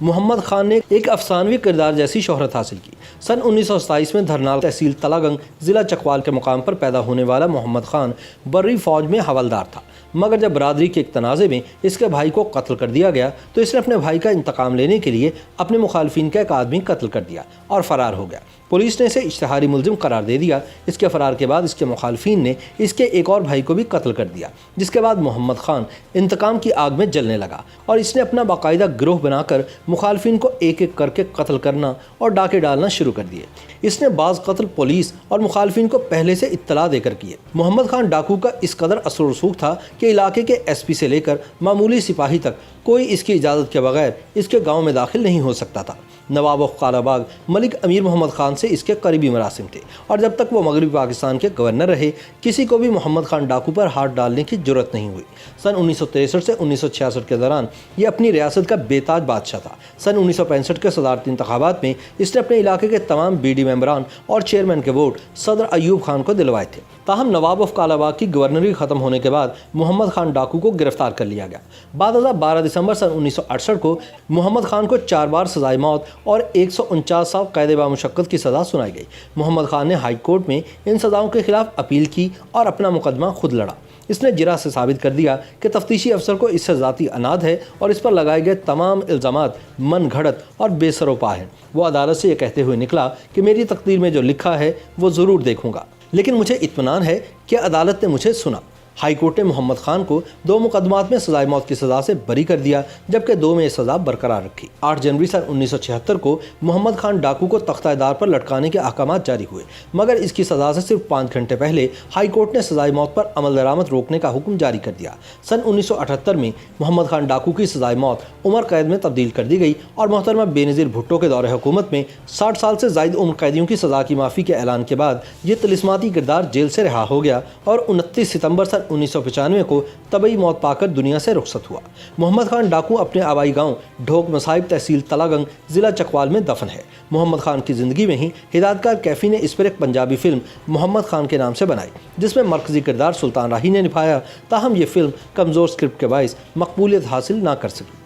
محمد خان نے ایک افسانوی کردار جیسی شہرت حاصل کی۔ سن 1927 میں دھرنال تحصیل تلہ گنگ ضلع چکوال کے مقام پر پیدا ہونے والا محمد خان بری فوج میں حوالدار تھا، مگر جب برادری کے ایک تنازع میں اس کے بھائی کو قتل کر دیا گیا تو اس نے اپنے بھائی کا انتقام لینے کے لیے اپنے مخالفین کا ایک آدمی قتل کر دیا اور فرار ہو گیا۔ پولیس نے اسے اشتہاری ملزم قرار دے دیا۔ اس کے فرار کے بعد اس کے مخالفین نے اس کے ایک اور بھائی کو بھی قتل کر دیا، جس کے بعد محمد خان انتقام کی آگ میں جلنے لگا اور اس نے اپنا باقاعدہ گروہ بنا کر مخالفین کو ایک ایک کر کے قتل کرنا اور ڈاکے ڈالنا شروع کر دیے۔ اس نے بعض قتل پولیس اور مخالفین کو پہلے سے اطلاع دے کر کیے۔ محمد خان ڈاکو کا اس قدر اثر و رسوخ تھا کہ علاقے کے ایس پی سے لے کر معمولی سپاہی تک کوئی اس کی اجازت کے بغیر اس کے گاؤں میں داخل نہیں ہو سکتا تھا۔ نواب آف قالہ باغ ملک امیر محمد خان سے اس کے قریبی مراسم تھے اور جب تک وہ مغربی پاکستان کے گورنر رہے کسی کو بھی محمد خان ڈاکو پر ہاتھ ڈالنے کی جرت نہیں ہوئی۔ سن 1963 سے 1966 کے دوران یہ اپنی ریاست کا بے تاج بادشاہ تھا۔ سن 1965 کے صدارتی انتخابات میں اس نے اپنے علاقے کے تمام بی ڈی ممبران اور چیئرمین کے ووٹ صدر ایوب خان کو دلوائے تھے۔ تاہم نواب آف قالہ باغ کی گورنری ختم ہونے کے بعد محمد خان ڈاکو کو گرفتار کر لیا گیا۔ بعد ازاں 12 دسمبر سن 1968 کو محمد خان کو 4 بار سزائے موت اور 149 سال قید بامشقت کی سزا سنائی گئی۔ محمد خان نے ہائی کورٹ میں ان سزاؤں کے خلاف اپیل کی اور اپنا مقدمہ خود لڑا۔ اس نے جرح سے ثابت کر دیا کہ تفتیشی افسر کو اس سے ذاتی اناد ہے اور اس پر لگائے گئے تمام الزامات من گھڑت اور بے سر و پا ہیں۔ وہ عدالت سے یہ کہتے ہوئے نکلا کہ میری تقدیر میں جو لکھا ہے وہ ضرور دیکھوں گا، لیکن مجھے اطمینان ہے کہ عدالت نے مجھے سنا۔ ہائی کورٹ نے محمد خان کو 2 مقدمات میں سزائے موت کی سزا سے بری کر دیا، جبکہ 2 میں یہ سزا برقرار رکھی۔ 8 جنوری سن 1976 کو محمد خان ڈاکو کو تختہ دار پر لٹکانے کے احکامات جاری ہوئے، مگر اس کی سزا سے صرف 5 گھنٹے پہلے ہائی کورٹ نے سزائے موت پر عمل درآمد روکنے کا حکم جاری کر دیا۔ سن 1978 میں محمد خان ڈاکو کی سزائے موت عمر قید میں تبدیل کر دی گئی اور محترمہ بے نظیر بھٹو کے دور حکومت میں 60 سال سے زائد عمر قیدیوں کی سزا کی معافی کے اعلان کے بعد یہ طلسماتی کردار جیل سے رہا ہو گیا اور 29 ستمبر سن 1995 کو طبعی موت پا کر دنیا سے رخصت ہوا۔ محمد خان ڈاکو اپنے آبائی گاؤں ڈھوک مصائب تحصیل تلہ گنگ ضلع چکوال میں دفن ہے۔ محمد خان کی زندگی میں ہی ہدایتکار کیفی نے اس پر ایک پنجابی فلم محمد خان کے نام سے بنائی، جس میں مرکزی کردار سلطان راہی نے نبھایا، تاہم یہ فلم کمزور اسکرپٹ کے باعث مقبولیت حاصل نہ کر سکی۔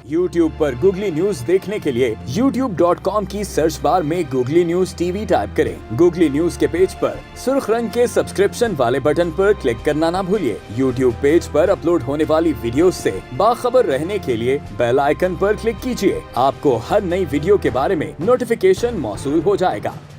YouTube پر گوگلی نیوز دیکھنے کے لیے youtube.com کی سرچ بار میں googly news T V type کریں۔ گوگلی نیوز کے پیج پر سرخ رنگ کے سبسکرپشن والے بٹن پر کلک کرنا نہ بھولیے۔ YouTube پیج پر اپلوڈ ہونے والی ویڈیوز سے باخبر رہنے کے لیے بیل آئیکن پر کلک کیجیے۔ آپ کو ہر نئی ویڈیو کے بارے میں نوٹیفیکیشن موصول ہو جائے گا۔